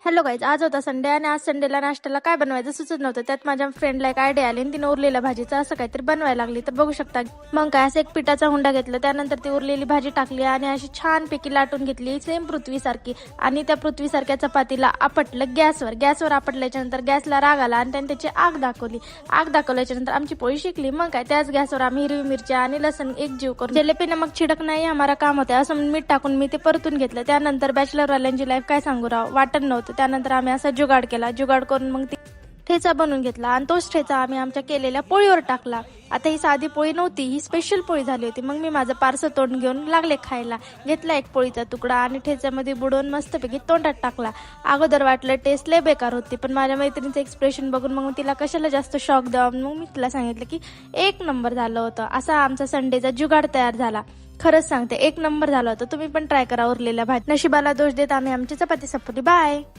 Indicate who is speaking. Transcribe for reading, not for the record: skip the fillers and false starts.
Speaker 1: Hello guys, आज होता Sunday आणि आज संडेला नाश्त्याला काय बनवायचं सुचत नव्हतं. त्यात माझ्या फ्रेंडला एक आयडिया आली आणि तिने उरलेल्या भाजीचं असं काहीतरी बनवायला लागली. तर बघू शकता, मग काय असं एक पिठाचा हुंडा घेतला, त्यानंतर ती उरलेली भाजी टाकली आणि अशी छानपैकी लाटून घेतली सेम पृथ्वीसारखी. आणि त्या पृथ्वीसारख्या चपातीला आपटलं गॅसवर आपटल्याच्या नंतर गॅसला राग आला आणि त्याने त्याची आग दाखवल्याच्या नंतर आमची पोळी शिकली. मग काय त्याच गॅसवर आम्ही हिरवी मिरची आणि लसण एक जीव करून जलेबीने मग छिडक नाही हमारा काम होता असं म्हणून मीठ टाकून मी ते परतून घेतलं. त्यानंतर बॅचलर वाल्यांची लाईफ काय सांगू राव, वाटण नव्हतं. त्यानंतर आम्ही असा जुगाड करून मग ती ठेचा बनवून घेतला आणि तोच ठेचा आम्ही आमच्या केलेल्या पोळीवर टाकला. आता ही साधी पोळी नव्हती, ही स्पेशल पोळी झाली होती. मग मी माझं पारसं तोंड घेऊन लागले खायला. घेतला एक पोळीचा तुकडा आणि ठेच्यामध्ये बुडवून मस्तपैकी तोंडात टाकला. अगोदर वाटलं टेस्ट लय बेकार होती, पण माझ्या मैत्रिणीचं एक्सप्रेशन बघून मग तिला कशाला जास्त शॉक द्यावा, मग मी तिला सांगितलं की एक नंबर झालं होतं. असा आमचा संडेचा जुगाड तयार झाला. खरंच सांगते, एक नंबर झालं होतं. तुम्ही पण ट्राय करा उरलेल्या भाजी. नशिबाला दोष देत आम्ही आमची चपाती संपवली. बाय.